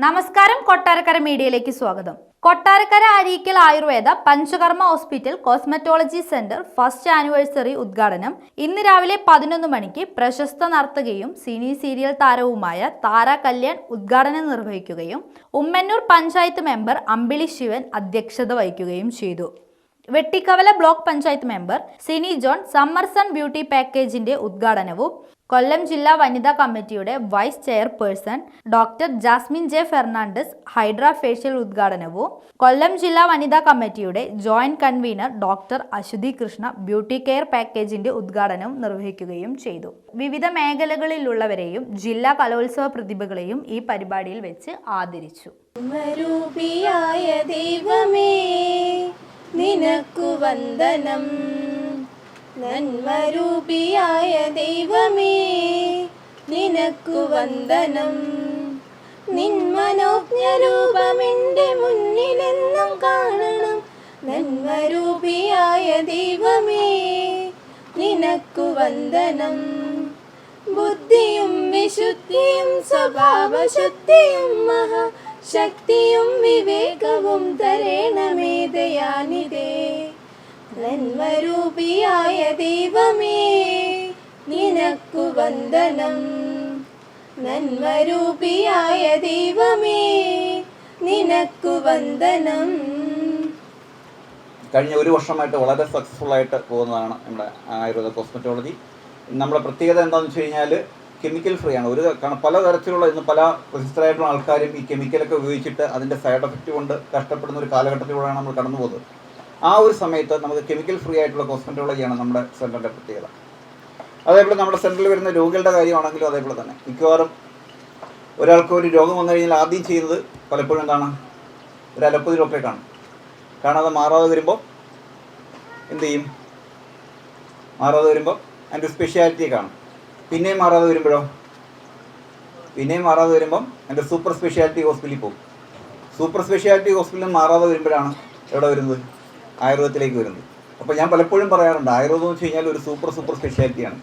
നമസ്കാരം, കൊട്ടാരക്കര മീഡിയയിലേക്ക് സ്വാഗതം. Kottarakkara Areekkal Ayurveda panchakarma hospital cosmetology centre first anniversary ഉദ്ഘാടനം ഇന്ന് രാവിലെ 11 മണിക്ക് പ്രശസ്ത നർത്തകിയും സിനി സീരിയൽ താരവുമായ താര കല്യാൺ ഉദ്ഘാടനം നിർവഹിക്കുകയും ഉമ്മന്നൂർ പഞ്ചായത്ത് മെമ്പർ അമ്പിളി ശിവൻ അധ്യക്ഷത വഹിക്കുകയും ചെയ്തു. Vettikkavala block panchayat member Sini John summer sun beauty പാക്കേജിന്റെ ഉദ്ഘാടനവും കൊല്ലം ജില്ലാ വനിതാ കമ്മിറ്റിയുടെ vice chairperson doctor Jasmine J Fernandez hydra facial ഉദ്ഘാടനവും കൊല്ലം ജില്ലാ വനിതാ കമ്മിറ്റിയുടെ joint convener doctor Aswathy Krishna beauty care പാക്കേജിന്റെ ഉദ്ഘാടനവും നിർവഹിക്കുകയും ചെയ്തു. വിവിധ മേഖലകളിലുള്ളവരെയും ജില്ലാ കലോത്സവ പ്രതിഭകളെയും ഈ പരിപാടിയിൽ വെച്ച് ആദരിച്ചു. നിനക്കു വന്ദനം, നന്മരൂപിയായ ദൈവമേ നിനക്കു വന്ദനം. നിന്മനോജ്ഞ രൂപമെന്റെ മുന്നിലെന്നും കാണണം, നന്മരൂപിയായ ദൈവമേ നിനക്കു വന്ദനം. ബുദ്ധിയും വിശുദ്ധിയും സ്വഭാവശുദ്ധിയും മഹാശക്തിയും വിവേകവും തരേണമേ ദയാനിധേ. നന്മരൂപിയായ ദൈവമേ നിനക്കു വന്ദനം, നന്മരൂപിയായ ദൈവമേ നിനക്കു വന്ദനം. കഴിഞ്ഞ ഒരു വർഷമായിട്ട് വളരെ സക്സസ്ഫുൾ ആയിട്ട് പോകുന്നതാണ് നമ്മുടെ ആയുർവേദ കോസ്മെറ്റോളജി. നമ്മുടെ പ്രത്യേകത എന്താണെന്ന് വെച്ച് കഴിഞ്ഞാൽ കെമിക്കൽ ഫ്രീ ആണ്. പലതരത്തിലുള്ള ഇന്ന് പല പ്രശസ്തരായിട്ടുള്ള ആൾക്കാരും ഈ കെമിക്കലൊക്കെ ഉപയോഗിച്ചിട്ട് അതിൻ്റെ സൈഡ് എഫക്റ്റ് കൊണ്ട് കഷ്ടപ്പെടുന്ന ഒരു കാലഘട്ടത്തിലൂടെയാണ് നമ്മൾ കടന്നു പോകുന്നത്. ആ ഒരു സമയത്ത് നമുക്ക് കെമിക്കൽ ഫ്രീ ആയിട്ടുള്ള കോസ്മെറ്റോളജിയാണ് നമ്മുടെ സെൻറ്ററിൻ്റെ പ്രത്യേകത. അതേപോലെ നമ്മുടെ സെൻറ്ററിൽ വരുന്ന രോഗികളുടെ കാര്യമാണെങ്കിലും അതേപോലെ തന്നെ മിക്കവാറും ഒരാൾക്ക് ഒരു രോഗം വന്നു കഴിഞ്ഞാൽ ആദ്യം ചെയ്യുന്നത് പലപ്പോഴും എന്താണ്, ഒരു അലോപ്പതി ഡോക്ടറെ കാണാതെ മാറാതെ വരുമ്പോൾ എന്ത് ചെയ്യും? മാറാതെ വരുമ്പോൾ അതിൻ്റെ സ്പെഷ്യാലിറ്റിയെ കാണും. പിന്നെയും മാറാതെ വരുമ്പോഴോ? പിന്നെയും മാറാതെ വരുമ്പം എൻ്റെ സൂപ്പർ സ്പെഷ്യാലിറ്റി ഹോസ്പിറ്റലിൽ പോകും. സൂപ്പർ സ്പെഷ്യാലിറ്റി ഹോസ്പിറ്റലിൽ മാറാതെ വരുമ്പോഴാണ് എവിടെ വരുന്നത്? ആയുർവേദത്തിലേക്ക് വരുന്നത്. അപ്പോൾ ഞാൻ പലപ്പോഴും പറയാറുണ്ട്, ആയുർവേദം എന്ന് വെച്ച് കഴിഞ്ഞാൽ ഒരു സൂപ്പർ സ്പെഷ്യാലിറ്റിയാണ്.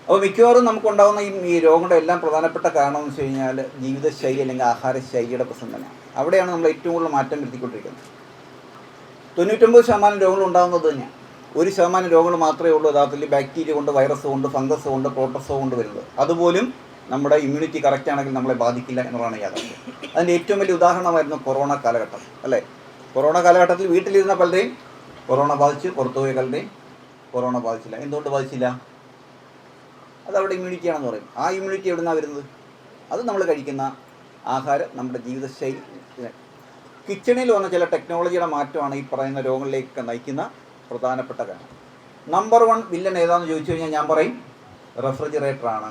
അപ്പോൾ മിക്കവാറും നമുക്കുണ്ടാകുന്ന ഈ രോഗങ്ങളുടെ എല്ലാം പ്രധാനപ്പെട്ട കാരണം എന്ന് വെച്ച് കഴിഞ്ഞാൽ ജീവിതശൈലി അല്ലെങ്കിൽ ആഹാരശൈലിയുടെ പ്രശ്നം തന്നെയാണ്. അവിടെയാണ് നമ്മൾ ഏറ്റവും കൂടുതൽ മാറ്റം വരുത്തിക്കൊണ്ടിരിക്കുന്നത്. 99% രോഗങ്ങൾ ഉണ്ടാകുന്നത് തന്നെയാണ്. 1% രോഗങ്ങൾ മാത്രമേ ഉള്ളൂ യഥാർത്ഥത്തിൽ ബാക്ടീരിയ കൊണ്ട്, വൈറസ് കൊണ്ട്, ഫംഗസ് കൊണ്ട്, പ്രോട്ടോസോ കൊണ്ട് വരുന്നത്. അതുപോലും നമ്മുടെ ഇമ്മ്യൂണിറ്റി കറക്റ്റ് ആണെങ്കിൽ നമ്മളെ ബാധിക്കില്ല എന്നുള്ളതാണ് യാഥാർത്ഥ്യം. അതിൻ്റെ ഏറ്റവും വലിയ ഉദാഹരണമായിരുന്നു കൊറോണ കാലഘട്ടം, അല്ലേ? കൊറോണ കാലഘട്ടത്തിൽ വീട്ടിലിരുന്ന പലരെയും കൊറോണ ബാധിച്ച്, പുറത്തുപോയ പലരെയും കൊറോണ ബാധിച്ചില്ല. എന്തുകൊണ്ട് ബാധിച്ചില്ല? അതവിടെ ഇമ്മ്യൂണിറ്റിയാണെന്ന് പറയും. ആ ഇമ്മ്യൂണിറ്റി എവിടെ നിന്നാണ് വരുന്നത്? അത് നമ്മൾ കഴിക്കുന്ന ആഹാരം, നമ്മുടെ ജീവിതശൈലി, കിച്ചണിൽ വന്ന ചില ടെക്നോളജിയുടെ മാറ്റമാണ് ഈ പറയുന്ന രോഗങ്ങളിലേക്ക് നയിക്കുന്ന പ്രധാനപ്പെട്ട കാരണം. നമ്പർ 1 വില്ലൻ ഏതാണെന്ന് ചോദിച്ചു കഴിഞ്ഞാൽ ഞാൻ പറയും റെഫ്രിജറേറ്ററാണ്.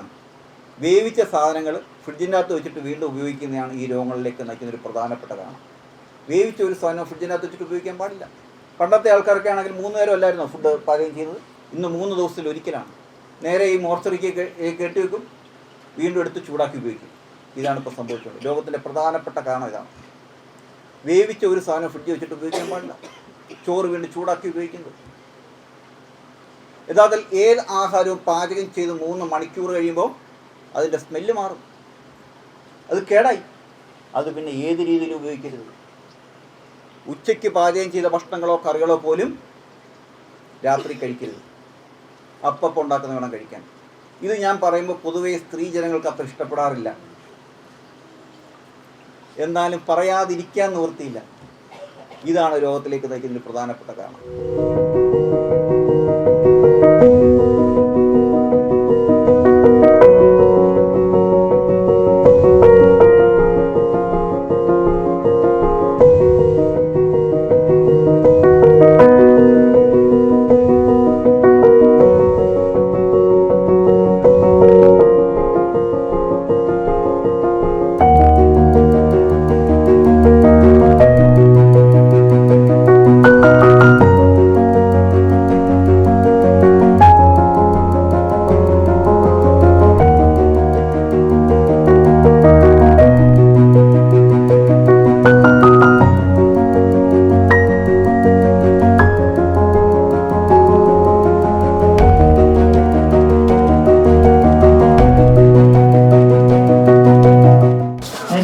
വേവിച്ച സാധനങ്ങൾ ഫ്രിഡ്ജിൻ്റെ അകത്ത് വെച്ചിട്ട് വീണ്ടും ഉപയോഗിക്കുന്നതാണ് ഈ രോഗങ്ങളിലേക്ക് നയിക്കുന്നൊരു പ്രധാനപ്പെട്ട കാരണം. വേവിച്ച ഒരു സാധനം ഫ്രിഡ്ജിൻ്റെ അകത്ത് വെച്ചിട്ട് ഉപയോഗിക്കാൻ പാടില്ല. പണ്ടത്തെ ആൾക്കാരൊക്കെ ആണെങ്കിൽ 3 നേരം അല്ലായിരുന്നോ ഫുഡ് പാചകം ചെയ്യുന്നത്? ഇന്ന് 3 ദിവസത്തിൽ ഒരിക്കലാണ്. നേരെ ഈ മോർച്ചറിക്ക് കെട്ടി വെക്കും, വീണ്ടും എടുത്ത് ചൂടാക്കി ഉപയോഗിക്കും. ഇതാണ് ഇപ്പോൾ സംഭവിച്ചത്. രോഗത്തിൻ്റെ പ്രധാനപ്പെട്ട കാരണം ഇതാണ്. വേവിച്ച ഒരു സാധനം ഫ്രിഡ്ജ് വെച്ചിട്ട് ഉപയോഗിക്കാൻ പാടില്ല. ചോറ് വീണ്ടും ചൂടാക്കി ഉപയോഗിക്കുന്നത്. യഥാർത്ഥത്തിൽ ഏത് ആഹാരവും പാചകം ചെയ്ത് 3 മണിക്കൂർ കഴിയുമ്പോൾ അതിൻ്റെ സ്മെല്ല് മാറും. അത് കേടായി. അത് പിന്നെ ഏത് രീതിയിലും ഉപയോഗിക്കരുത്. ഉച്ചയ്ക്ക് പാചകം ചെയ്ത ഭക്ഷണങ്ങളോ കറികളോ പോലും രാത്രി കഴിക്കരുത്. അപ്പം ഉണ്ടാക്കുന്ന വേണം കഴിക്കാൻ. ഇത് ഞാൻ പറയുമ്പോൾ പൊതുവേ സ്ത്രീ ജനങ്ങൾക്ക് അത്ര ഇഷ്ടപ്പെടാറില്ല. എന്നാലും പറയാതിരിക്കാൻ നിവൃത്തിയില്ല. ഇതാണ് രോഗത്തിലേക്ക് നയിക്കുന്ന ഒരു പ്രധാനപ്പെട്ട കാരണം.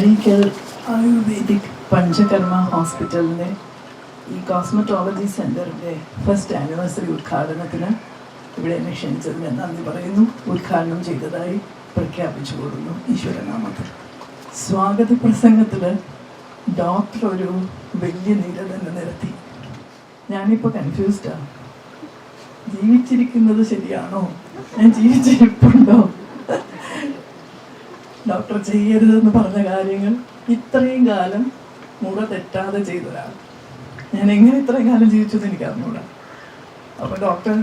അഴീക്കൽ ആയുർവേദിക് പഞ്ചകർമ്മ ഹോസ്പിറ്റലിൻ്റെ ഈ കോസ്മെറ്റോളജി സെൻറ്ററിൻ്റെ ഫസ്റ്റ് ആനിവേഴ്സറി ഉദ്ഘാടനത്തിന് ഇവിടെ എന്നെ ക്ഷണിച്ചതിന് നന്ദി പറയുന്നു. ഉദ്ഘാടനം ചെയ്തതായി പ്രഖ്യാപിച്ചു കൊടുക്കുന്നു ഈശ്വരനാമത്തിൽ. സ്വാഗത പ്രസംഗത്തിൽ ഡോക്ടർ ഒരു വലിയ നിര തന്നെ നിരത്തി. ഞാനിപ്പോൾ കൺഫ്യൂസ്ഡാണ്. ജീവിച്ചിരിക്കുന്നത് ശരിയാണോ? ഞാൻ ജീവിച്ചിരിപ്പുണ്ടോ? ഡോക്ടർ ചെയ്യരുതെന്ന് പറഞ്ഞ കാര്യങ്ങൾ ഇത്രയും കാലം മുറ തെറ്റാതെ ചെയ്തൊരാൾ ഞാൻ എങ്ങനെ ഇത്രയും കാലം ജീവിച്ചത് എനിക്ക് അറിഞ്ഞൂടാ. അപ്പോൾ ഡോക്ടർ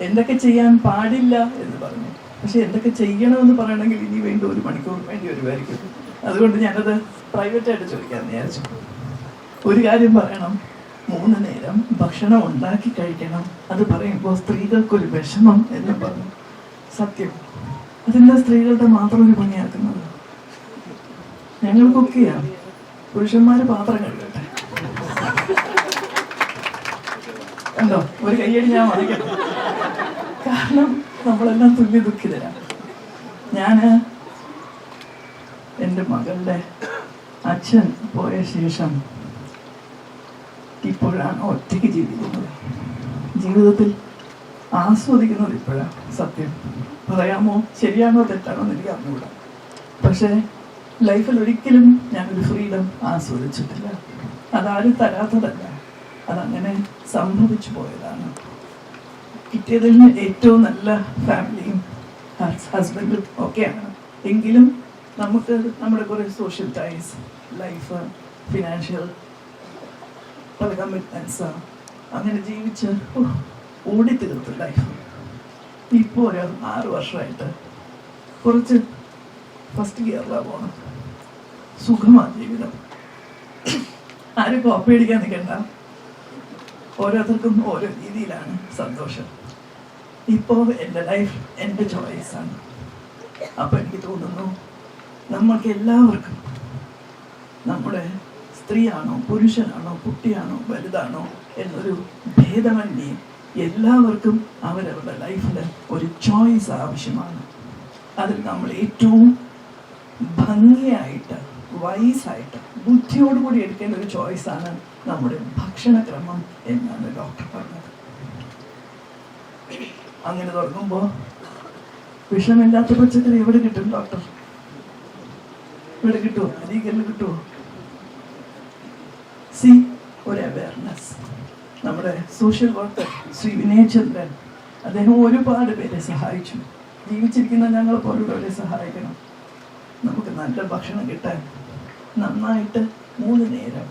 എന്തൊക്കെ ചെയ്യാൻ പാടില്ല എന്ന് പറഞ്ഞു. പക്ഷെ എന്തൊക്കെ ചെയ്യണമെന്ന് പറയണമെങ്കിൽ ഇനി വേണ്ട 1 മണിക്കൂർ വേണ്ടി വരുമായിരിക്കും. അതുകൊണ്ട് ഞാനത് പ്രൈവറ്റായിട്ട് ചോദിക്കാമെന്ന് വിചാരിച്ചു. ഒരു കാര്യം പറയണം, 3 നേരം ഭക്ഷണം ഉണ്ടാക്കി കഴിക്കണം. അത് പറയുമ്പോൾ സ്ത്രീകൾക്കൊരു വിഷമം എന്ന് പറഞ്ഞു. സത്യം, അതെന്താ സ്ത്രീകളുടെ മാത്രം ഒരു പണിയാക്കുന്നത്? ഞങ്ങൾക്കൊക്കെയാണ്. പുരുഷന്മാർ പാത്രം കഴുകട്ടെ. കണ്ടോ, ഒരു കയ്യടി ഞാൻ മറിക്കട്ടെ. കാരണം നമ്മളെല്ലാം തുല്യ ദുഃഖിതരാണ്. ഞാൻ എൻ്റെ മകളുടെ അച്ഛൻ പോയ ശേഷം ഇപ്പോഴാണ് ഒറ്റയ്ക്ക് ജീവിക്കുന്നത്. ജീവിതത്തിൽ ആസ്വദിക്കുന്നത് ഇപ്പോഴാണ്. സത്യം പറയാമോ, ശരിയാണോ തെറ്റാണോ എന്ന് എനിക്ക് അറിഞ്ഞുകൂടാ. പക്ഷേ ലൈഫിൽ ഒരിക്കലും ഞാനൊരു ഫ്രീഡം ആസ്വദിച്ചിട്ടില്ല. അതാരും തരാത്തതല്ല, അതങ്ങനെ സംഭവിച്ചു പോയതാണ്. കിട്ടിയതിൽ ഏറ്റവും നല്ല ഫാമിലിയും ഹസ്ബൻഡും ഒക്കെയാണ്. എങ്കിലും നമുക്ക് നമ്മുടെ കുറേ സോഷ്യൽ ടൈസ്, ലൈഫ്, ഫിനാൻഷ്യൽ പല കമ്മിറ്റ്മെൻറ്റ്സ് അങ്ങനെ ജീവിച്ച് ഓടിത്തീർത്തു ലൈഫ്. ഇപ്പോൾ ഒരു 6 വർഷമായിട്ട് കുറച്ച് ഫസ്റ്റ് ഗിയറിലാണ് പോകണം. സുഖമാണ് ജീവിതം. ആരും കോപ്പി അടിക്കാൻ നിൽക്കണ്ട. ഓരോരുത്തർക്കും ഓരോ രീതിയിലാണ് സന്തോഷം. ഇപ്പോൾ എൻ്റെ ലൈഫ് എൻ്റെ ചോയ്സാണ്. അപ്പോൾ എനിക്ക് തോന്നുന്നു നമ്മൾക്ക് എല്ലാവർക്കും നമ്മുടെ സ്ത്രീയാണോ പുരുഷനാണോ കുട്ടിയാണോ വലുതാണോ എന്നൊരു ഭേദമന്യേ എല്ലാവർക്കും അവരവരുടെ ലൈഫിൽ ഒരു ചോയ്സ് ആവശ്യമാണ്. അതിൽ നമ്മൾ ഏറ്റവും ഭംഗിയായിട്ട് വൈസായിട്ട് ബുദ്ധിയോടുകൂടി എടുക്കേണ്ട ഒരു ചോയ്സാണ് നമ്മുടെ ഭക്ഷണക്രമം എന്നാണ് ഡോക്ടർ പറഞ്ഞത്. അങ്ങനെ തുടങ്ങുമ്പോൾ വിഷമില്ലാത്ത പച്ചക്കറി എവിടെ കിട്ടും ഡോക്ടർ? ഇവിടെ കിട്ടുമോ? അരീക്കലിൽ കിട്ടുമോ? ഒരു അവയർനെസ്. നമ്മുടെ സോഷ്യൽ വർക്കർ ശ്രീ വിനയചന്ദ്രൻ, അദ്ദേഹം ഒരുപാട് പേരെ സഹായിച്ചു. ജീവിച്ചിരിക്കുന്ന ഞങ്ങളെ പോലുള്ളവരെ സഹായിക്കണം. നമുക്ക് നല്ല ഭക്ഷണം കിട്ടാൻ നന്നായിട്ട് 3 നേരം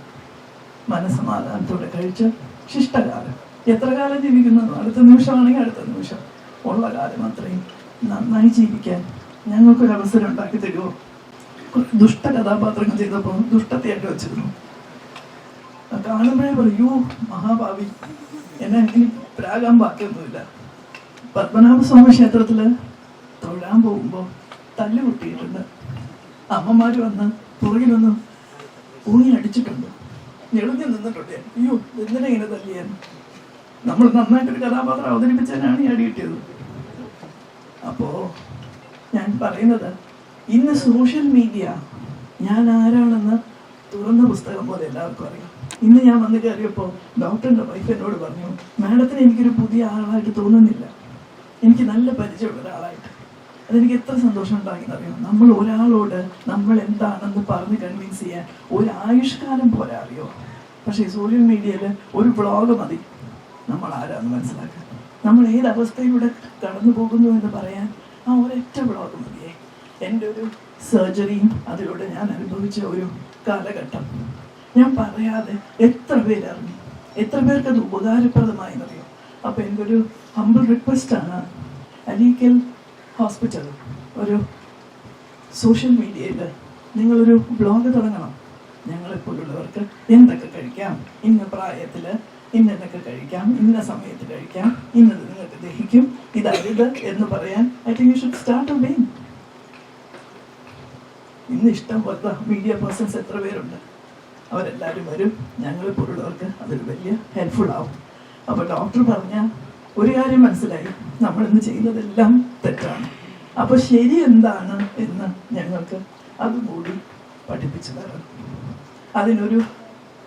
മനസ്സമാധാനത്തോടെ കഴിച്ച് ശിഷ്ടകാലം, എത്ര കാലം ജീവിക്കുന്നു, അടുത്ത നിമിഷമാണെങ്കിൽ അടുത്ത നിമിഷം ഉള്ള കാലം അത്രയും നന്നായി ജീവിക്കാൻ ഞങ്ങൾക്കൊരവസരം ഉണ്ടാക്കി തരുമോ? ദുഷ്ട കഥാപാത്രങ്ങൾ ചെയ്തപ്പോൾ ദുഷ്ടത്തെയായിട്ട് വെച്ചിരുന്നു. കാണുമ്പോഴേ പറയൂ മഹാഭാവി, എന്നെ ഇനി പ്രാകാൻ ബാക്കിയൊന്നുമില്ല. പത്മനാഭസ്വാമി ക്ഷേത്രത്തിൽ തൊഴാൻ പോകുമ്പോൾ തല്ല് കുട്ടിയിട്ടുണ്ട്. അമ്മമാർ വന്ന് പുറകിലൊന്ന് ഊങ്ങി അടിച്ചിട്ടുണ്ട്. ഞെളിഞ്ഞ് നിന്നിട്ടുണ്ട്. അയ്യോ, എന്തിനാ ഇങ്ങനെ തല്ലിയെന്ന്. നമ്മൾ നന്നായിട്ടൊരു കഥാപാത്രം അവതരിപ്പിച്ചതിനാണ് ഈ അടി കിട്ടിയത്. അപ്പോൾ ഞാൻ പറയുന്നത്, ഇന്ന് സോഷ്യൽ മീഡിയ ഞാൻ ആരാണെന്ന് തുറന്ന പുസ്തകം പോലെ എല്ലാവർക്കും അറിയാം. ഇന്ന് ഞാൻ വന്ന് കയറിയപ്പോൾ ഡോക്ടറിൻ്റെ വൈഫ് എന്നോട് പറഞ്ഞു, മാഡത്തിന് എനിക്കൊരു പുതിയ ആളായിട്ട് തോന്നുന്നില്ല, എനിക്ക് നല്ല പരിചയമുള്ള ഒരാളായിട്ട്. അതെനിക്ക് എത്ര സന്തോഷം ഉണ്ടാക്കിയെന്നറിയാം. നമ്മൾ ഒരാളോട് നമ്മൾ എന്താണെന്ന് പറഞ്ഞ് കൺവിൻസ് ചെയ്യാൻ ഒരു ആയുഷ്കാലം പോലെ അറിയോ. പക്ഷേ സോഷ്യൽ മീഡിയയിൽ ഒരു ബ്ലോഗ് മതി നമ്മൾ ആരാന്ന് മനസ്സിലാക്കാൻ. നമ്മൾ ഏതവസ്ഥയിലൂടെ കടന്നു പോകുന്നു എന്ന് പറയാൻ ആ ഒരൊറ്റ ബ്ലോഗ് മതിയേ. എൻ്റെ ഒരു സർജറിയും അതിലൂടെ ഞാൻ അനുഭവിച്ച ഒരു കാലഘട്ടം ഞാൻ പറയാതെ എത്ര പേരറിഞ്ഞു, എത്ര പേർക്ക് അത് ഉപകാരപ്രദമായി എന്നറിയോ. അപ്പോൾ എൻ്റെ ഒരു ഹംബിൾ റിക്വസ്റ്റാണ്, അരീക്കൽ ഹോസ്പിറ്റൽ ഒരു സോഷ്യൽ മീഡിയയിൽ നിങ്ങളൊരു ബ്ലോഗ് തുടങ്ങണം. ഞങ്ങളെപ്പോലുള്ളവർക്ക് എന്തൊക്കെ കഴിക്കാം, ഇന്ന പ്രായത്തിൽ ഇന്നതൊക്കെ കഴിക്കാം, ഇന്ന സമയത്ത് കഴിക്കാം, ഇന്നത് നിങ്ങൾക്ക് ദഹിക്കും, ഇതരുത് എന്ന് പറയാൻ I think you should start A being. ഇന്ന് ഇഷ്ടം പോലെ മീഡിയ പേഴ്സൺസ് എത്ര പേരുണ്ട്, അവരെല്ലാവരും വരും. ഞങ്ങളെപ്പോലുള്ളവർക്ക് അതൊരു വലിയ ഹെൽപ്ഫുൾ ആവും. അപ്പോൾ ഡോക്ടർ പറഞ്ഞ ഒരു കാര്യം മനസ്സിലായി, നമ്മളിന്ന് ചെയ്യുന്നതെല്ലാം തെറ്റാണ്. അപ്പോൾ ശരി എന്താണ് എന്ന് ഞങ്ങൾക്ക് അതുകൂടി പഠിപ്പിച്ചു തരണം. അതിനൊരു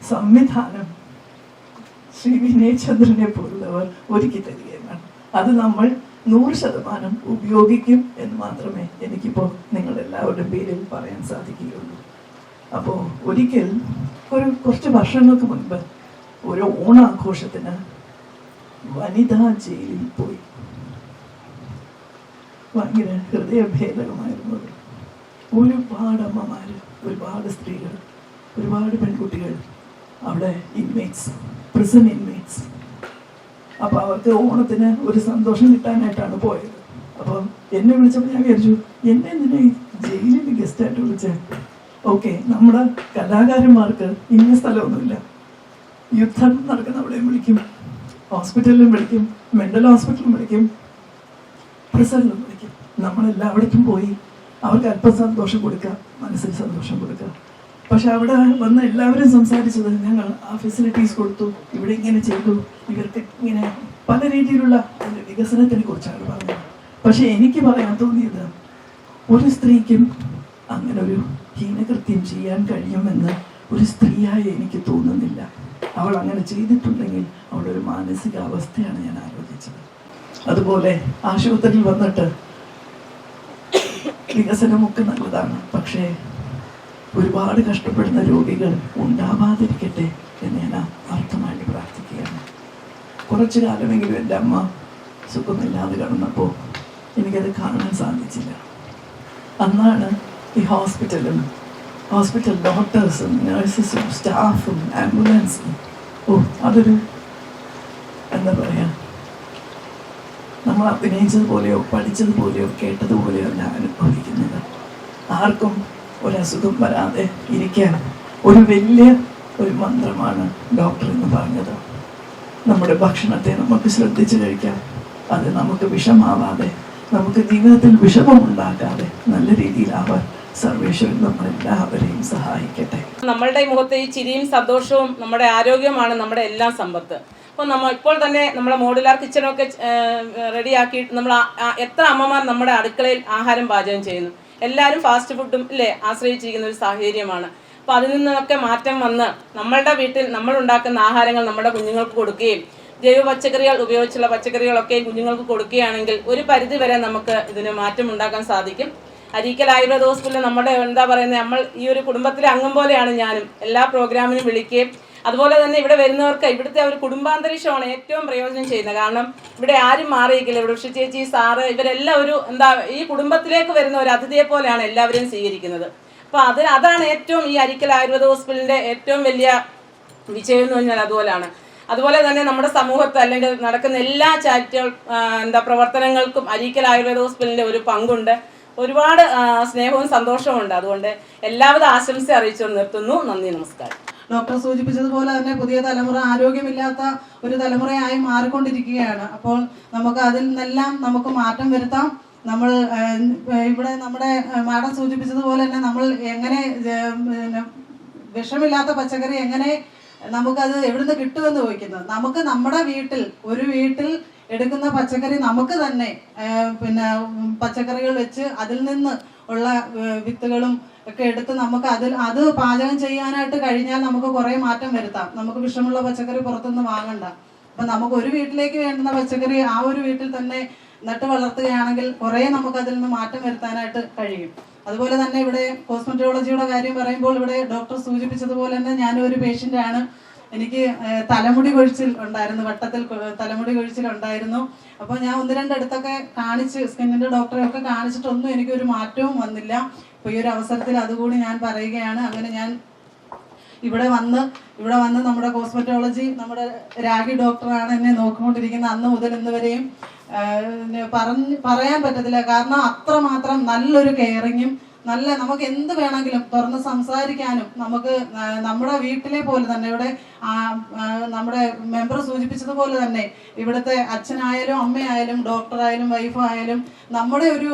സംവിധാനം ശ്രീ വിനയചന്ദ്രനെ പോലുള്ളവർ ഒരുക്കി തരികയാണ്. അത് നമ്മൾ 100% ഉപയോഗിക്കും എന്ന് മാത്രമേ എനിക്കിപ്പോൾ നിങ്ങളെല്ലാവരുടെ പേരിൽ പറയാൻ സാധിക്കുകയുള്ളൂ. അപ്പോൾ ഒരിക്കൽ കുറച്ച് വർഷങ്ങൾക്ക് മുൻപ് ഒരു ഓണാഘോഷത്തിന് വനിതാ ജയിലിൽ പോയി. ഭയങ്കര ഹൃദയഭേദകമായിരുന്നു അത്. ഒരുപാട് അമ്മമാര്, ഒരുപാട് സ്ത്രീകൾ, ഒരുപാട് പെൺകുട്ടികൾ അവിടെ ഇൻമേറ്റ്സ്, പ്രിസൺ ഇൻമേറ്റ്സ്. അപ്പൊ അവർക്ക് ഓണത്തിന് ഒരു സന്തോഷം കിട്ടാനായിട്ടാണ് പോയത്. അപ്പം എന്നെ വിളിച്ചപ്പോൾ ഞാൻ വിചാരിച്ചു, എന്നെ എന്തിനാ ഈ ജയിലിൽ ഗസ്റ്റായിട്ട് വിളിച്ചത്? ഓക്കെ, നമ്മുടെ കലാകാരന്മാർക്ക് ഇന്ന സ്ഥലമൊന്നുമില്ല. യുദ്ധം നടക്കുന്ന അവിടെയും വിളിക്കും, ഹോസ്പിറ്റലിലും വിളിക്കും, മെന്റൽ ഹോസ്പിറ്റലിലും വിളിക്കും, പ്രിസണിലും വിളിക്കും. നമ്മളെല്ലാവിടേക്കും പോയി അവർക്ക് അല്പം സന്തോഷം കൊടുക്കുക, മനസ്സിൽ സന്തോഷം കൊടുക്കുക. പക്ഷെ അവിടെ വന്ന് എല്ലാവരും സംസാരിച്ചത്, ഞങ്ങൾ ആ ഫെസിലിറ്റീസ് കൊടുത്തു, ഇവിടെ ഇങ്ങനെ ചെയ്തു, ഇവർക്ക് ഇങ്ങനെ പല രീതിയിലുള്ള വികസനത്തിനെ കുറിച്ചാണ് പറഞ്ഞത്. പക്ഷെ എനിക്ക് പറയാൻ തോന്നിയത്, ഒരു സ്ത്രീക്കും അങ്ങനെ ഒരു ഹീനകൃത്യം ചെയ്യാൻ കഴിയുമെന്ന് ഒരു സ്ത്രീയായി എനിക്ക് തോന്നുന്നില്ല. അവൾ അങ്ങനെ ചെയ്തിട്ടുണ്ടെങ്കിൽ അവളുടെ ഒരു മാനസികാവസ്ഥയാണ് ഞാൻ ആലോചിച്ചത്. അതുപോലെ ആശുപത്രിയിൽ വന്നിട്ട് വികസനമൊക്കെ നല്ലതാണ്, പക്ഷേ ഒരുപാട് കഷ്ടപ്പെടുന്ന രോഗികൾ ഉണ്ടാവാതിരിക്കട്ടെ എന്ന് ഞാൻ അർത്ഥമായിട്ട് പ്രാർത്ഥിക്കുകയാണ്. കുറച്ചു കാലമെങ്കിലും എൻ്റെ അമ്മ സുഖമില്ലാതെ കിടന്നപ്പോൾ എനിക്കത് കാണാൻ സാധിച്ചില്ല. അന്നാണ് ഈ ഹോസ്പിറ്റൽ ഡോക്ടേഴ്സും നഴ്സസും സ്റ്റാഫും ആംബുലൻസും, അതൊരു എന്താ പറയുക, നമ്മൾ അഭിനയിച്ചതുപോലെയോ പഠിച്ചതുപോലെയോ കേട്ടതുപോലെയോ അല്ല അനുഭവിക്കുന്നത്. ആർക്കും ഒരസുഖം വരാതെ ഇരിക്കാൻ ഒരു മന്ത്രമാണ് ഡോക്ടർ എന്ന് പറഞ്ഞത്. നമ്മുടെ ഭക്ഷണത്തെ നമുക്ക് ശ്രദ്ധിച്ചു കഴിക്കാം, അത് നമുക്ക് വിഷമാവാതെ, നമുക്ക് ജീവിതത്തിൽ വിഷമമുണ്ടാക്കാതെ നല്ല രീതിയിലാവാൻ സർവേശ്വരൻ നമ്മളെല്ലാവരെയും സഹായിക്കട്ടെ. നമ്മളുടെ മുഖത്ത് ഈ ചിരിയും സന്തോഷവും നമ്മുടെ ആരോഗ്യമാണ് നമ്മുടെ എല്ലാം സമ്പത്ത്. അപ്പോൾ ഇപ്പോൾ തന്നെ നമ്മുടെ മോഡുലാർ കിച്ചണൊക്കെ റെഡിയാക്കി നമ്മൾ എത്ര അമ്മമാർ നമ്മുടെ അടുക്കളയിൽ ആഹാരം പാചകം ചെയ്യുന്നു. എല്ലാവരും ഫാസ്റ്റ് ഫുഡും ആശ്രയിച്ചിരിക്കുന്ന ഒരു സാഹചര്യമാണ്. അപ്പോൾ അതിൽ നിന്നൊക്കെ മാറ്റം വന്ന് നമ്മളുടെ വീട്ടിൽ നമ്മൾ ഉണ്ടാക്കുന്ന ആഹാരങ്ങൾ നമ്മുടെ കുഞ്ഞുങ്ങൾക്ക് കൊടുക്കുകയും ജൈവ പച്ചക്കറികൾ ഉപയോഗിച്ചുള്ള പച്ചക്കറികളൊക്കെ കുഞ്ഞുങ്ങൾക്ക് കൊടുക്കുകയാണെങ്കിൽ ഒരു പരിധി വരെ നമുക്ക് ഇതിന് മാറ്റം ഉണ്ടാക്കാൻ സാധിക്കും. അരീക്കൽ ആയുർവേദ ഹോസ്പിറ്റലിൽ നമ്മുടെ നമ്മൾ ഈ ഒരു കുടുംബത്തിലെ അംഗം പോലെയാണ് ഞാനും. എല്ലാ പ്രോഗ്രാമിനും വിളിക്കുകയും അതുപോലെ തന്നെ ഇവിടെ വരുന്നവർക്ക് ഇവിടുത്തെ ഒരു കുടുംബാന്തരീക്ഷമാണ് ഏറ്റവും പ്രയോജനം ചെയ്യുന്നത്. കാരണം ഇവിടെ ആരും മാറിയിരിക്കില്ല. ഇവിടെ ഉഷ ചേച്ചി, സാറ്, ഇവരെല്ലാം ഒരു ഈ കുടുംബത്തിലേക്ക് വരുന്ന ഒരു അതിഥിയെ പോലെയാണ് എല്ലാവരെയും സ്വീകരിക്കുന്നത്. അപ്പോൾ അതാണ് ഏറ്റവും ഈ അരീക്കൽ ആയുർവേദ ഹോസ്പിറ്റലിൻ്റെ ഏറ്റവും വലിയ വിജയം എന്ന് പറഞ്ഞാൽ അതുപോലെ തന്നെ നമ്മുടെ സമൂഹത്ത് അല്ലെങ്കിൽ നടക്കുന്ന എല്ലാ ചാരിറ്റികൾ പ്രവർത്തനങ്ങൾക്കും അരീക്കൽ ആയുർവേദ ഹോസ്പിറ്റലിൻ്റെ ഒരു പങ്കുണ്ട്. ഒരുപാട് സ്നേഹവും സന്തോഷവും ഉണ്ട്. അതുകൊണ്ട് എല്ലാവിധ ആശംസ അറിയിച്ചുകൊണ്ട് നിർത്തുന്നു. നന്ദി, നമസ്കാരം. ഡോക്ടർ സൂചിപ്പിച്ചതുപോലെ തന്നെ പുതിയ തലമുറ ആരോഗ്യമില്ലാത്ത ഒരു തലമുറയായി മാറിക്കൊണ്ടിരിക്കുകയാണ്. അപ്പോൾ നമുക്ക് അതിൽ നിന്നെല്ലാം നമുക്ക് മാറ്റം വരുത്താം. നമ്മൾ ഇവിടെ നമ്മുടെ മാഡം സൂചിപ്പിച്ചതുപോലെ തന്നെ നമ്മൾ എങ്ങനെ വിഷമില്ലാത്ത പച്ചക്കറി എങ്ങനെ നമുക്കത് എവിടുന്ന് കിട്ടുമെന്ന് ചോദിക്കുന്നത്, നമുക്ക് നമ്മുടെ ഒരു വീട്ടിൽ എടുക്കുന്ന പച്ചക്കറി നമുക്ക് തന്നെ പച്ചക്കറികൾ വെച്ച് അതിൽ നിന്ന് ഉള്ള വിത്തുകളും ഒക്കെ എടുത്ത് നമുക്ക് അത് പാചകം ചെയ്യാനായിട്ട് കഴിഞ്ഞാൽ നമുക്ക് കുറേ മാറ്റം വരുത്താം. നമുക്ക് വിഷമുള്ള പച്ചക്കറി പുറത്തുനിന്ന് വാങ്ങണ്ട. അപ്പൊ നമുക്ക് ഒരു വീട്ടിലേക്ക് വേണ്ടുന്ന പച്ചക്കറി ആ ഒരു വീട്ടിൽ തന്നെ നട്ട് വളർത്തുകയാണെങ്കിൽ കുറേ നമുക്ക് അതിൽ നിന്ന് മാറ്റം വരുത്താനായിട്ട് കഴിയും. അതുപോലെ തന്നെ ഇവിടെ കോസ്മെറ്റോളജിയുടെ കാര്യം പറയുമ്പോൾ ഇവിടെ ഡോക്ടർ സൂചിപ്പിച്ചതുപോലെ തന്നെ ഞാനൊരു പേഷ്യൻ്റാണ്. എനിക്ക് തലമുടി കൊഴിച്ചിൽ ഉണ്ടായിരുന്നു, വട്ടത്തിൽ തലമുടി കൊഴിച്ചിൽ ഉണ്ടായിരുന്നു. അപ്പോൾ ഞാൻ 1-2 അടുത്തൊക്കെ കാണിച്ച് സ്കിന്നിൻ്റെ ഡോക്ടറെ ഒക്കെ കാണിച്ചിട്ടൊന്നും എനിക്കൊരു മാറ്റവും വന്നില്ല. അപ്പോൾ ഈ ഒരു അവസരത്തിൽ അതുകൂടി ഞാൻ പറയുകയാണ്. അങ്ങനെ ഞാൻ ഇവിടെ വന്ന് നമ്മുടെ കോസ്മെറ്റോളജി നമ്മുടെ രാഗി ഡോക്ടറാണ് എന്നെ നോക്കിക്കൊണ്ടിരിക്കുന്നത്. അന്ന് മുതൽ ഇന്ന് വരെയും പറയാൻ പറ്റത്തില്ല. കാരണം അത്രമാത്രം നല്ലൊരു കെയറിങ്ങും നമുക്ക് എന്ത് വേണമെങ്കിലും തുറന്ന് സംസാരിക്കാനും നമുക്ക് നമ്മുടെ വീട്ടിലെ പോലെ തന്നെ ഇവിടെ നമ്മുടെ മെമ്പർ സൂചിപ്പിച്ചതുപോലെ തന്നെ ഇവിടുത്തെ അച്ഛനായാലും അമ്മയായാലും ഡോക്ടറായാലും വൈഫായാലും നമ്മുടെ ഒരു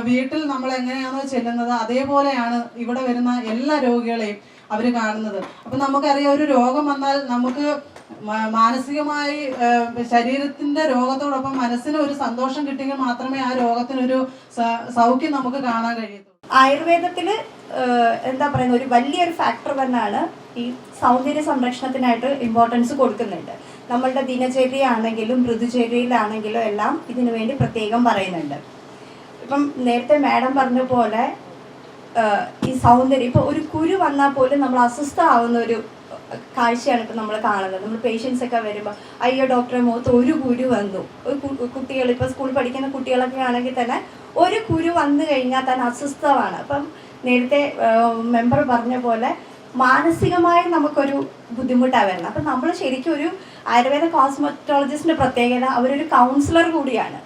വീട്ടിൽ നമ്മൾ എങ്ങനെയാണോ ചെല്ലുന്നത് അതേപോലെയാണ് ഇവിടെ വരുന്ന എല്ലാ രോഗികളെയും അവർ കാണുന്നത്. അപ്പം നമുക്കറിയാം, ഒരു രോഗം വന്നാൽ നമുക്ക് മാനസികമായി ശരീരത്തിന്റെ രോഗത്തോടൊപ്പം മനസ്സിന് ഒരു സന്തോഷം കിട്ടിയെങ്കിൽ മാത്രമേ ആ രോഗത്തിനൊരു സൗഖ്യം നമുക്ക് കാണാൻ കഴിയത്തുള്ളൂ. ആയുർവേദത്തിൽ എന്താ പറയുക, ഒരു വലിയൊരു ഫാക്ടർ തന്നെയാണ് ഈ സൗന്ദര്യ സംരക്ഷണത്തിനായിട്ട് ഇമ്പോർട്ടൻസ് കൊടുക്കുന്നുണ്ട്. നമ്മളുടെ ദിനചര്യ ആണെങ്കിലും ഋതുചര്യയിലാണെങ്കിലും എല്ലാം ഇതിനു വേണ്ടി പ്രത്യേകം പറയുന്നുണ്ട്. ഇപ്പം നേരത്തെ മാഡം പറഞ്ഞ പോലെ ഈ സൗന്ദര്യം, ഇപ്പോൾ ഒരു കുരു വന്നാൽ പോലും നമ്മൾ അസ്വസ്ഥമാവുന്ന ഒരു കാഴ്ചയാണ് ഇപ്പം നമ്മൾ കാണുന്നത്. നമ്മൾ പേഷ്യൻസ് ഒക്കെ വരുമ്പോൾ അയ്യോ ഡോക്ടറെ മുഖത്ത് ഒരു കുരു വന്നു. കുട്ടികൾ ഇപ്പോൾ സ്കൂളിൽ പഠിക്കുന്ന കുട്ടികളൊക്കെ ആണെങ്കിൽ തന്നെ ഒരു കുരു വന്നു കഴിഞ്ഞാൽ തന്നെ അസ്വസ്ഥമാണ്. അപ്പം നേരത്തെ മെമ്പർ പറഞ്ഞ പോലെ മാനസികമായി നമുക്കൊരു ബുദ്ധിമുട്ടാണ് വരുന്നത്. അപ്പം നമ്മൾ ശരിക്കും ഒരു ആയുർവേദ കോസ്മെറ്റോളജിസ്റ്റിൻ്റെ പ്രത്യേകത, അവരൊരു കൗൺസിലർ കൂടിയാണ്.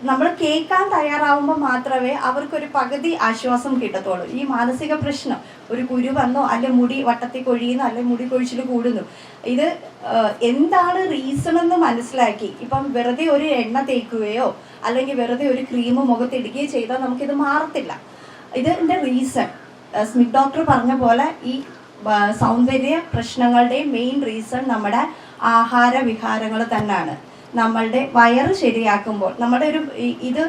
നമ്മൾ കേൾക്കാൻ തയ്യാറാവുമ്പോൾ മാത്രമേ അവർക്കൊരു പകുതി ആശ്വാസം കിട്ടത്തുള്ളൂ. ഈ മാനസിക പ്രശ്നം, ഒരു കുരു വന്നോ അല്ലെ മുടി വട്ടത്തിൽ കൊഴിയുന്നു അല്ലെ മുടി കൊഴിച്ചിൽ കൂടുന്നു, ഇത് എന്താണ് റീസൺ എന്ന് മനസ്സിലാക്കി ഇപ്പം വെറുതെ ഒരു എണ്ണ തേക്കുകയോ അല്ലെങ്കിൽ വെറുതെ ഒരു ക്രീം മുഖത്തിടുകയോ ചെയ്താൽ നമുക്കിത് മാറത്തില്ല. ഇതിൻ്റെ റീസൺ സ്മിത്ത് ഡോക്ടർ പറഞ്ഞ പോലെ ഈ സൗന്ദര്യ പ്രശ്നങ്ങളുടെ മെയിൻ റീസൺ നമ്മുടെ ആഹാര വിഹാരങ്ങൾ തന്നെയാണ്. നമ്മളുടെ വയറ് ശരിയാക്കുമ്പോൾ നമ്മുടെ ഒരു ഇത്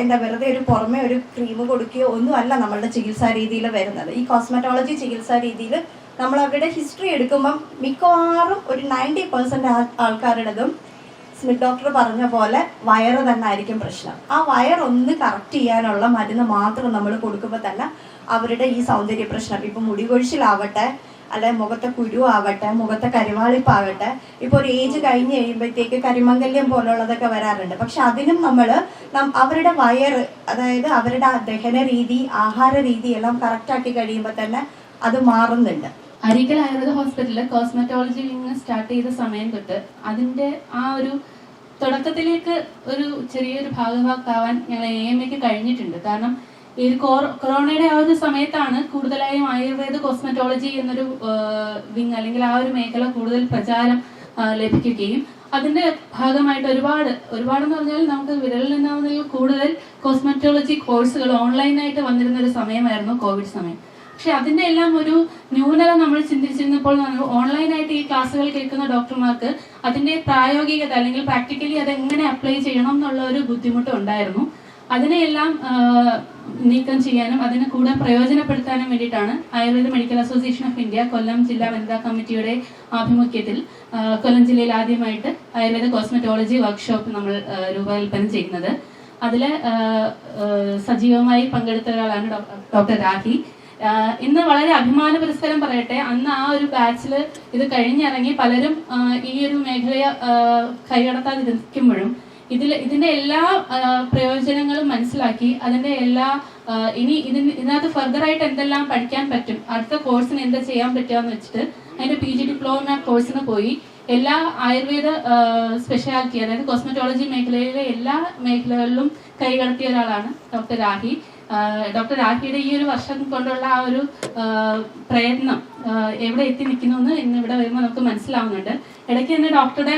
എന്താ വെറുതെ ഒരു പുറമെ ഒരു ക്രീം കൊടുക്കുകയോ ഒന്നുമല്ല നമ്മളുടെ ചികിത്സാ രീതിയിൽ വരുന്നത്. ഈ കോസ്മെറ്റോളജി ചികിത്സാ രീതിയിൽ നമ്മൾ അവരുടെ ഹിസ്റ്ററി എടുക്കുമ്പം മിക്കവാറും ഒരു 90% ആൾക്കാരുടേതും സ്മിത്ത് ഡോക്ടർ പറഞ്ഞ പോലെ വയറ് തന്നെ ആയിരിക്കും പ്രശ്നം. ആ വയറൊന്ന് കറക്റ്റ് ചെയ്യാനുള്ള മരുന്ന് മാത്രം നമ്മൾ കൊടുക്കുമ്പോൾ തന്നെ അവരുടെ ഈ സൗന്ദര്യ പ്രശ്നം, ഇപ്പം മുടി കൊഴിച്ചിലാവട്ടെ അല്ലെ മുഖത്തെ കുരു ആവട്ടെ, മുഖത്തെ കരിവാളിപ്പാവട്ടെ, ഇപ്പോൾ ഒരു ഏജ് കഴിഞ്ഞ് കഴിയുമ്പോഴത്തേക്ക് കരിമംഗല്യം പോലുള്ളതൊക്കെ വരാറുണ്ട്. പക്ഷെ അതിനും നമ്മൾ അവരുടെ വയറ്, അതായത് അവരുടെ ദഹന രീതി, ആഹാര രീതി എല്ലാം കറക്റ്റാക്കി കഴിയുമ്പോൾ തന്നെ അത് മാറുന്നുണ്ട്. അരീക്കൽ ആയുർവേദ ഹോസ്പിറ്റലിൽ കോസ്മെറ്റോളജി വിങ് സ്റ്റാർട്ട് ചെയ്ത സമയം തൊട്ട് അതിൻ്റെ ആ ഒരു തുടക്കത്തിലേക്ക് ഒരു ചെറിയൊരു ഭാഗമാക്കാവാൻ ഞങ്ങൾ AMAക്ക് കഴിഞ്ഞിട്ടുണ്ട്. കാരണം ഈ കൊറോണയുടെ ആ ഒരു സമയത്താണ് കൂടുതലായും ആയുർവേദ കോസ്മെറ്റോളജി എന്നൊരു വിങ് അല്ലെങ്കിൽ ആ ഒരു മേഖല കൂടുതൽ പ്രചാരം ലഭിക്കുകയും അതിന്റെ ഭാഗമായിട്ട് ഒരുപാടെന്ന് പറഞ്ഞാൽ നമുക്ക് വിരലിലെണ്ണാവുന്നതിൽ കൂടുതൽ കോസ്മെറ്റോളജി കോഴ്സുകൾ ഓൺലൈനായിട്ട് വന്നിരുന്ന ഒരു സമയമായിരുന്നു കോവിഡ് സമയം. പക്ഷെ അതിന്റെ എല്ലാം ഒരു ന്യൂനത നമ്മൾ ചിന്തിച്ചിരുന്നപ്പോൾ ഓൺലൈനായിട്ട് ഈ ക്ലാസ്സുകൾ കേൾക്കുന്ന ഡോക്ടർമാർക്ക് അതിന്റെ പ്രായോഗികത അല്ലെങ്കിൽ പ്രാക്ടിക്കലി അത് എങ്ങനെ അപ്ലൈ ചെയ്യണം എന്നുള്ള ഒരു ബുദ്ധിമുട്ട് ഉണ്ടായിരുന്നു. അതിനെയെല്ലാം നീക്കം ചെയ്യാനും അതിനെ കൂടുതൽ പ്രയോജനപ്പെടുത്താനും വേണ്ടിയിട്ടാണ് Ayurveda medical association of India Kollam ജില്ലാ വനിതാ കമ്മിറ്റിയുടെ ആഭിമുഖ്യത്തിൽ കൊല്ലം ജില്ലയിൽ ആദ്യമായിട്ട് ആയുർവേദ കോസ്മെറ്റോളജി വർക്ക്ഷോപ്പ് നമ്മൾ രൂപകൽപ്പന ചെയ്യുന്നത്. അതിൽ സജീവമായി പങ്കെടുത്ത ഒരാളാണ് ഡോക്ടർ രാഹി. ഇന്ന് വളരെ അഭിമാന പുരസ്കാരം പറയട്ടെ, അന്ന് ആ ഒരു ബാച്ചിൽ ഇത് കഴിഞ്ഞിറങ്ങി പലരും ഈ ഒരു മേഖലയെ കൈകടത്താതിരിക്കുമ്പോഴും ഇതിന്റെ എല്ലാ പ്രയോജനങ്ങളും മനസ്സിലാക്കി അതിന്റെ എല്ലാ ഇതിനകത്ത് ഫർദർ ആയിട്ട് എന്തെല്ലാം പഠിക്കാൻ പറ്റും, അടുത്ത കോഴ്സിന് എന്താ ചെയ്യാൻ പറ്റുകയെന്ന് വെച്ചിട്ട് അതിന്റെ PG ഡിപ്ലോമ കോഴ്സിന് പോയി എല്ലാ ആയുർവേദ സ്പെഷ്യാലിറ്റി, അതായത് കോസ്മെറ്റോളജി മേഖലയിലെ എല്ലാ മേഖലകളിലും കൈകടത്തിയ ഒരാളാണ് ഡോക്ടർ രാഹി. ഡോക്ടർ രാഹിയുടെ ഈ ഒരു വർഷം കൊണ്ടുള്ള ആ ഒരു പ്രയത്നം എവിടെ എത്തി നിൽക്കുന്നു എന്ന് ഇന്ന് ഇവിടെ വരുമ്പോൾ നമുക്ക് മനസ്സിലാവുന്നുണ്ട്. ഇടയ്ക്ക് തന്നെ ഡോക്ടറുടെ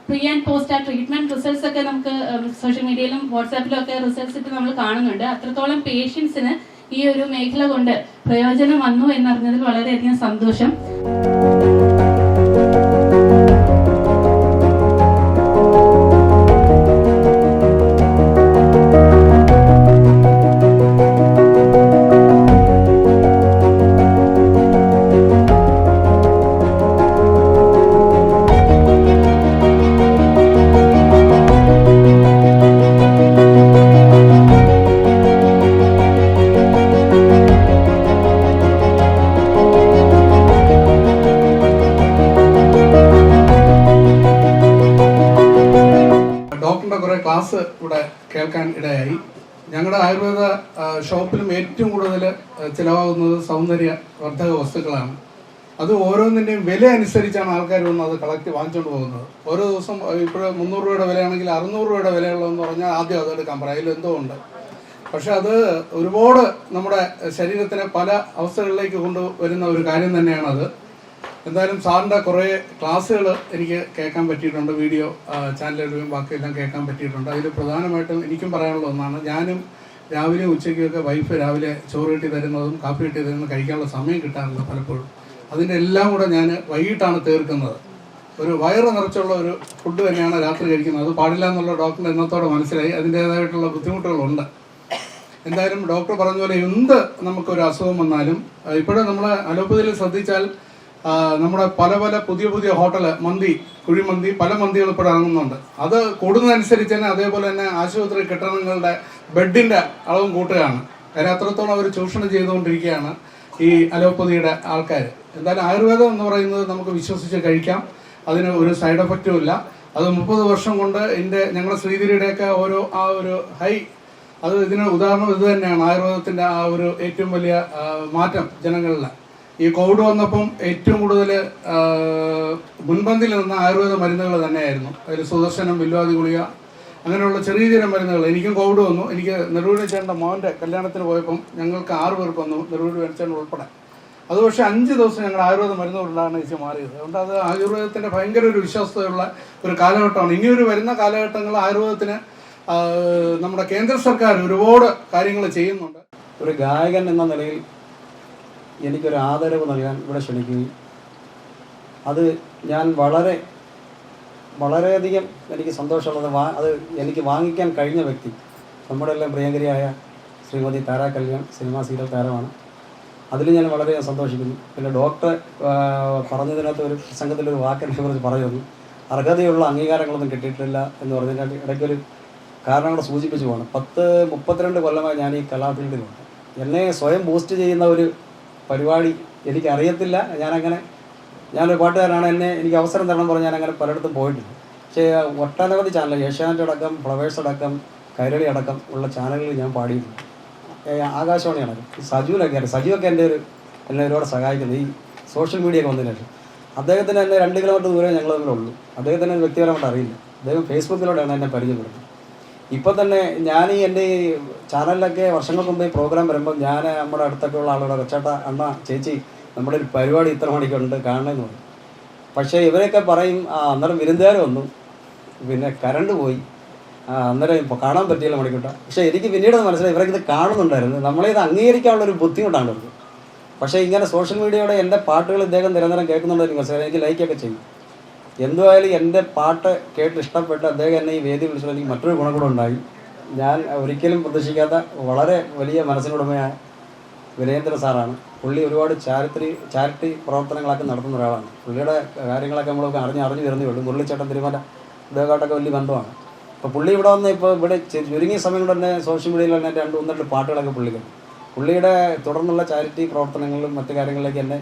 pre and post treatment results ഒക്കെ നമുക്ക് സോഷ്യൽ മീഡിയയിലും വാട്സാപ്പിലും ഒക്കെ റിസൾട്ട്സ് ഇട്ട് നമ്മൾ കാണുന്നുണ്ട്. അത്രത്തോളം പേഷ്യൻസിന് ഈ ഒരു മേഖല കൊണ്ട് പ്രയോജനം വന്നു എന്നറിഞ്ഞതിൽ വളരെയധികം സന്തോഷം. ക്ലാസ് ഇവിടെ കേൾക്കാൻ ഇടയായി. ഞങ്ങളുടെ ആയുർവേദ ഷോപ്പിലും ഏറ്റവും കൂടുതൽ ചിലവാകുന്നത് സൗന്ദര്യവർദ്ധക വസ്തുക്കളാണ്. അത് ഓരോന്നിൻ്റെയും വില അനുസരിച്ചാണ് ആൾക്കാർ വന്ന് അത് കളക്ട് വാങ്ങിച്ചുകൊണ്ട് പോകുന്നത്. ഓരോ ദിവസം ഇപ്പോൾ 300 രൂപയുടെ വിലയാണെങ്കിൽ 600 രൂപയുടെ വിലയുള്ളതെന്ന് പറഞ്ഞാൽ ആദ്യം അതെടുക്കാൻ പറയും, അതിലെന്തോ ഉണ്ട്. പക്ഷെ അത് ഒരുപാട് നമ്മുടെ ശരീരത്തിനെ പല അവസ്ഥകളിലേക്ക് കൊണ്ടുവരുന്ന ഒരു കാര്യം തന്നെയാണത്. എന്തായാലും സാറിൻ്റെ കുറേ ക്ലാസ്സുകൾ എനിക്ക് കേൾക്കാൻ പറ്റിയിട്ടുണ്ട്, വീഡിയോ ചാനലുകളിലും ബാക്കിയെല്ലാം കേൾക്കാൻ പറ്റിയിട്ടുണ്ട്. അതിൽ പ്രധാനമായിട്ടും എനിക്കും പറയാനുള്ള ഒന്നാണ്, ഞാനും രാവിലെ ഉച്ചയ്ക്കൊക്കെ വൈഫ് രാവിലെ ചോറ് കിട്ടി തരുന്നതും കാപ്പി കിട്ടി തരുന്നതും കഴിക്കാനുള്ള സമയം കിട്ടാറില്ല പലപ്പോഴും. അതിൻ്റെ എല്ലാം കൂടെ ഞാൻ വൈകിട്ടാണ് തീർക്കുന്നത്. ഒരു വയറ് നിറച്ചുള്ള ഒരു ഫുഡ് തന്നെയാണ് രാത്രി കഴിക്കുന്നത്. അത് പാടില്ല എന്നുള്ള ഡോക്ടറിൻ്റെ എണ്ണത്തോടെ മനസ്സിലായി. അതിൻ്റേതായിട്ടുള്ള ബുദ്ധിമുട്ടുകളുണ്ട്. എന്തായാലും ഡോക്ടർ പറഞ്ഞ പോലെ എന്ത് നമുക്കൊരു അസുഖം വന്നാലും ഇപ്പോഴും നമ്മൾ അലോപ്പതിയിൽ ശ്രദ്ധിച്ചാൽ നമ്മുടെ പല പല പുതിയ പുതിയ ഹോട്ടൽ മന്തി, കുഴിമന്തി, പല മന്തികൾ ഇപ്പോൾ ഇറങ്ങുന്നുണ്ട്. അത് കൂടുന്നതനുസരിച്ച് തന്നെ അതേപോലെ തന്നെ ആശുപത്രി കെട്ടിടങ്ങളുടെ ബെഡിൻ്റെ അളവും കൂട്ടുകയാണ്. അതിന് അത്രത്തോളം അവർ ചൂഷണം ചെയ്തുകൊണ്ടിരിക്കുകയാണ് ഈ അലോപ്പതിയുടെ ആൾക്കാർ. എന്തായാലും ആയുർവേദം എന്ന് പറയുന്നത് നമുക്ക് വിശ്വസിച്ച് കഴിക്കാം. അതിന് ഒരു സൈഡ് എഫക്റ്റും ഇല്ല. അത് 30 വർഷം കൊണ്ട് ഞങ്ങളുടെ ശ്രീധരിയുടെയൊക്കെ ആ ഒരു ഹൈ, അത് ഇതിന് ഉദാഹരണം ഇത് തന്നെയാണ്. ആയുർവേദത്തിൻ്റെ ആ ഒരു ഏറ്റവും വലിയ മാറ്റം ജനങ്ങളിൽ. ഈ കോവിഡ് വന്നപ്പം ഏറ്റവും കൂടുതൽ മുൻപന്തിയിൽ നിന്ന ആയുർവേദ മരുന്നുകൾ തന്നെയായിരുന്നു. അതിൽ സുദർശനം, വില്വാദി ഗുളിക, അങ്ങനെയുള്ള ചെറിയ ചെറിയ മരുന്നുകൾ. എനിക്കും കോവിഡ് വന്നു. എനിക്ക് നെടുവൂർ ചേട്ടൻ്റെ മോൻ്റെ കല്യാണത്തിന് പോയപ്പം ഞങ്ങൾക്ക് 6 പേർക്ക് വന്നു, നെടുവൂർ ചേട്ടൻ ഉൾപ്പെടെ. അത് പക്ഷേ 5 ദിവസം ഞങ്ങൾ ആയുർവേദ മരുന്നുകൊണ്ടാണ് ഇത് മാറിയത്. അതുകൊണ്ട് അത് ആയുർവേദത്തിൻ്റെ ഭയങ്കര ഒരു വിശ്വാസതയുള്ള ഒരു കാലഘട്ടമാണ്. ഇനിയൊരു വരുന്ന കാലഘട്ടങ്ങളിൽ ആയുർവേദത്തിന് നമ്മുടെ കേന്ദ്ര സർക്കാർ ഒരുപാട് കാര്യങ്ങൾ ചെയ്യുന്നുണ്ട്. ഒരു ഗായകൻ എന്ന നിലയിൽ എനിക്കൊരു ആദരവ് നൽകാൻ ഇവിടെ ക്ഷണിക്കുകയും അത് ഞാൻ വളരെയധികം എനിക്ക് സന്തോഷമുള്ളത് അത് എനിക്ക് വാങ്ങിക്കാൻ കഴിഞ്ഞ വ്യക്തി നമ്മുടെ എല്ലാം പ്രിയങ്കരിയായ ശ്രീമതി താര കല്യാൺ, സിനിമാ സീരിയൽ താരമാണ്. അതിൽ ഞാൻ വളരെ സന്തോഷിക്കുന്നു. പിന്നെ ഡോക്ടർ പറഞ്ഞതിനകത്ത് ഒരു പ്രസംഗത്തിലൊരു വാക്കിനെ കുറിച്ച് പറയുന്നു, അർഹതയുള്ള അംഗീകാരങ്ങളൊന്നും കിട്ടിയിട്ടില്ല എന്ന് പറഞ്ഞതിൻ്റെ ഇടയ്ക്കൊരു കാരണം കൂടെ സൂചിപ്പിച്ചു പോകണം. 32 കൊല്ലമായി ഞാൻ ഈ കലാഫീൽഡിലുണ്ട്. എന്നെ സ്വയം ബൂസ്റ്റ് ചെയ്യുന്ന ഒരു പരിപാടി എനിക്കറിയത്തില്ല. ഞാനൊരു പാട്ടുകാരനാണ്, എനിക്ക് അവസരം തരണം പറഞ്ഞ് ഞാനങ്ങനെ പലയിടത്തും പോയിട്ടില്ല. പക്ഷേ ഒട്ടനവധി ചാനൽ, ഏഷ്യാനെറ്റ് അടക്കം, ഫ്ലവേഴ്സ് അടക്കം, കൈരളി അടക്കം ഉള്ള ചാനലുകളിൽ ഞാൻ പാടിയിട്ടുണ്ട്. ആകാശവാണി അടക്കം. സജുവിനൊക്കെ അറിയാം. സജുവൊക്കെ എന്നെ ഒരുപാട് സഹായിക്കുന്നത് ഈ സോഷ്യൽ മീഡിയ ഒക്കെ വന്നതിന് ശേഷം. അദ്ദേഹത്തിന് എന്നെ 2 കിലോമീറ്റർ ദൂരെ ഞങ്ങൾ തമ്മിലുള്ളൂ. അദ്ദേഹത്തിന് വ്യക്തിപരമായിട്ട് അറിയില്ല. അദ്ദേഹം ഫേസ്ബുക്കിലൂടെയാണ് എന്നെ പരിചയപ്പെടുന്നത്. ഇപ്പം തന്നെ ഞാൻ എൻ്റെ ഈ ചാനലിലൊക്കെ വർഷങ്ങൾക്ക് മുമ്പ് ഈ പ്രോഗ്രാം വരുമ്പോൾ ഞാൻ നമ്മുടെ അടുത്തൊക്കെ ഉള്ള ആളുകളെ ചേട്ടാ, അണ്ണ, ചേച്ചി, നമ്മുടെ ഒരു പരിപാടി ഇത്ര മണിക്കുണ്ട് കാണണമെന്ന് പറയും. പക്ഷേ ഇവരൊക്കെ പറയും അന്നേരം വിരുന്നുകാർ വന്നു, പിന്നെ കറണ്ട് പോയി, അന്നേരം ഇപ്പോൾ കാണാൻ പറ്റിയില്ല മണിക്കൂട്ട. പക്ഷേ എനിക്ക് പിന്നീട് മനസ്സിലായി ഇവരൊക്കെ ഇത് കാണുന്നുണ്ടായിരുന്നു. നമ്മളിത് അംഗീകരിക്കാനുള്ളൊരു ബുദ്ധിമുട്ടാണ് ഇവർക്ക്. പക്ഷേ ഇങ്ങനെ സോഷ്യൽ മീഡിയയുടെ എൻ്റെ പാട്ടുകൾ ഇദ്ദേഹം നിരന്തരം കേൾക്കുന്നുണ്ട്. എനിക്ക് മനസ്സിലായി. എനിക്ക് ലൈക്കൊക്കെ ചെയ്യും. എന്തുമായാലും എൻ്റെ പാട്ട് കേട്ട് ഇഷ്ടപ്പെട്ട് അദ്ദേഹം എന്നെ ഈ വേദി വിളിച്ചപ്പോൾ എനിക്ക് മറ്റൊരു ഗുണം കൂടെ ഉണ്ടായി. ഞാൻ ഒരിക്കലും പ്രതീക്ഷിക്കാത്ത വളരെ വലിയ മനസ്സിനുടമയായ വീരേന്ദ്ര സാറാണ്. പുള്ളി ഒരുപാട് ചാരിറ്റി പ്രവർത്തനങ്ങളൊക്കെ നടത്തുന്ന ഒരാളാണ്. പുള്ളിയുടെ കാര്യങ്ങളൊക്കെ നമ്മളൊക്കെ അറിഞ്ഞു വരുന്നേ ഉള്ളൂ. മുരളിച്ചേട്ടൻ, തിരുമല, ഇദ്ദേഹമായിട്ടൊക്കെ വലിയ ബന്ധമാണ്. അപ്പോൾ പുള്ളി ഇവിടെ വന്ന് ഇവിടെ ചുരുങ്ങിയ സമയം കൊണ്ട് തന്നെ സോഷ്യൽ മീഡിയയിൽ തന്നെ 2-3 പാട്ടുകളൊക്കെ പുള്ളിയുടെ തുടർന്നുള്ള ചാരിറ്റി പ്രവർത്തനങ്ങളിലും മറ്റു കാര്യങ്ങളിലേക്ക് എന്നെ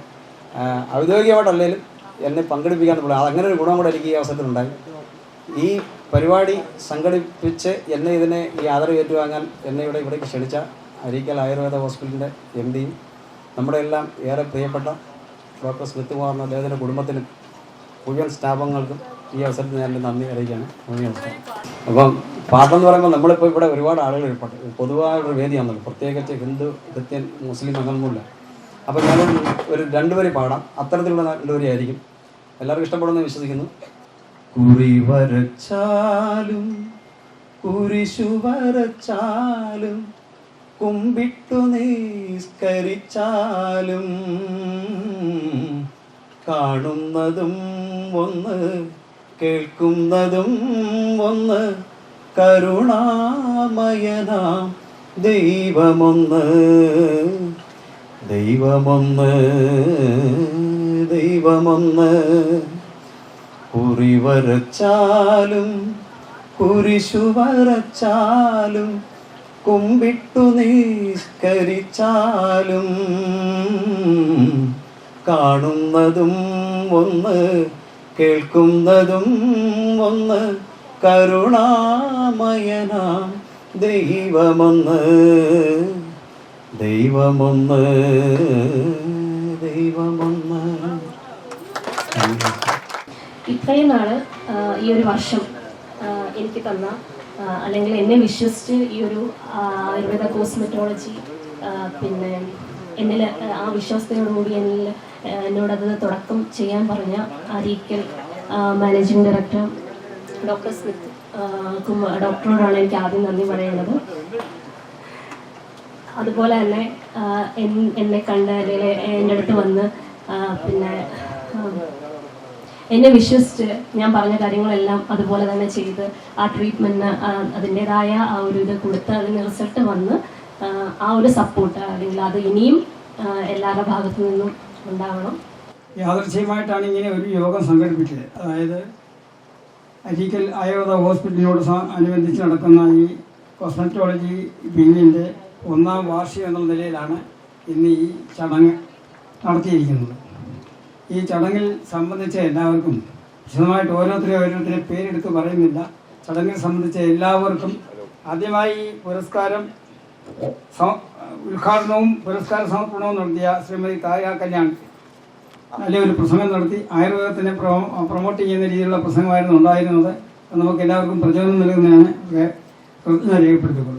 ഔദ്യോഗികമായിട്ടല്ലെങ്കിലും എന്നെ പങ്കെടുപ്പിക്കാൻ പുള്ളി. അങ്ങനെ ഒരു ഗുണം കൂടെ എനിക്ക് ഈ അവസരത്തിലുണ്ടായി. ഈ പരിപാടി സംഘടിപ്പിച്ച് ഈ ആദരവ് ഏറ്റുവാങ്ങാൻ എന്നെ ഇവിടേക്ക് ക്ഷണിച്ച അരീക്കൽ ആയുർവേദ ഹോസ്പിറ്റലിൻ്റെ MDയും നമ്മുടെ എല്ലാം ഏറെ പ്രിയപ്പെട്ട ഡോക്ടർ സ്മിത്ത് കുമാറിനും അദ്ദേഹത്തിൻ്റെ കുടുംബത്തിനും മുഴുവൻ സ്റ്റാഫുകൾക്കും ഈ അവസരത്തിൽ ഞാൻ നന്ദി അറിയിക്കുകയാണ്. നമസ്കാരം. അപ്പം പാട്ടെന്ന് പറയുമ്പോൾ നമ്മളിപ്പോൾ ഇവിടെ ഒരുപാട് ആളുകൾ ഇരിപ്പുണ്ട്. പൊതുവായൊരു വേദിയാണല്ലോ, പ്രത്യേകിച്ച് ഹിന്ദു, ക്രിസ്ത്യൻ, മുസ്ലിം അങ്ങനൊന്നുമില്ല. അപ്പോൾ ഞാനൊരു 2 വരി പാടാം. അത്തരത്തിലുള്ള 2 വരി ആയിരിക്കും. എല്ലാവർക്കും ഇഷ്ടപ്പെടുമെന്ന് വിശ്വസിക്കുന്നു. കുറി വരച്ചാലും കുരിശു വരച്ചാലും കുമ്പിട്ടു നിസ്കരിച്ചാലും കാണുന്നതും ഒന്ന് കേൾക്കുന്നതും ഒന്ന് കരുണാമയനാം ദൈവമൊന്ന് ദൈവമൊന്ന് ദൈവമൊന്ന്. കുറി വരച്ചാലും കുരിശു വരച്ചാലും കുമ്പിട്ടു നിസ്കരിച്ചാലും കാണുന്നതും ഒന്ന് കേൾക്കുന്നതും ഒന്ന് കരുണാമയനാം ദൈവമൊന്ന് ദൈവമൊന്ന് ദൈവമൊന്ന്. ഇത്രയും നാള് ഈ ഒരു വർഷം എനിക്ക് തന്ന അല്ലെങ്കിൽ എന്നെ വിശ്വസിച്ച് ഈ ഒരു ആയുർവേദ കോസ്മെറ്റോളജി പിന്നെ എന്നിൽ ആ വിശ്വാസത്തോടുകൂടി എന്നോടത് തുടക്കം ചെയ്യാൻ പറഞ്ഞ Areekkal managing director doctor Smith ഡോക്ടറോടാണ് എനിക്ക് ആദ്യം നന്ദി പറയുന്നത്. അതുപോലെ തന്നെ എന്നെ കണ്ട് അല്ലെങ്കിൽ എൻ്റെ അടുത്ത് വന്ന് പിന്നെ എന്നെ വിശ്വസിച്ച് ഞാൻ പറഞ്ഞ കാര്യങ്ങളെല്ലാം അതുപോലെ തന്നെ ചെയ്ത് ആ ട്രീറ്റ്മെൻറ്റിന് അതിൻ്റെതായ ആ ഒരു ഇത് കൊടുത്ത് അതിന് റിസൾട്ട് വന്ന് ആ ഒരു സപ്പോർട്ട് അല്ലെങ്കിൽ അത് ഇനിയും എല്ലാവരുടെ ഭാഗത്തു നിന്നും ഉണ്ടാവണം. യാദൃച്ഛികമായിട്ടാണ് ഇങ്ങനെ ഒരു യോഗം സംഘടിപ്പിച്ചത്. അതായത് അരീക്കൽ ആയുർവേദ ഹോസ്പിറ്റലിനോട് അനുബന്ധിച്ച് നടക്കുന്ന ഈ കോസ്മെറ്റോളജി വിങ്ങിൻ്റെ 1ാം വാർഷികം എന്ന നിലയിലാണ് ഇന്ന് ഈ ചടങ്ങ് നടത്തിയിരിക്കുന്നത്. ഈ ചടങ്ങിൽ സംബന്ധിച്ച എല്ലാവർക്കും വിശദമായിട്ട് ഓരോരുത്തരെ പേരെടുത്ത് പറയുന്നില്ല. ചടങ്ങിൽ സംബന്ധിച്ച എല്ലാവർക്കും ആദ്യമായി പുരസ്കാരം ഉദ്ഘാടനവും പുരസ്കാര സമർപ്പണവും നടത്തിയ ശ്രീമതി താര കല്യാൺ നല്ലൊരു പ്രസംഗം നടത്തി. ആയുർവേദത്തിനെ പ്രൊമോട്ട് ചെയ്യുന്ന രീതിയിലുള്ള പ്രസംഗമായിരുന്നു ഉണ്ടായിരുന്നത്. നമുക്ക് എല്ലാവർക്കും പ്രചോദനം നൽകുന്നതാണ് കൃതജ്ഞത രേഖപ്പെടുത്തിക്കൊള്ളുന്നത്.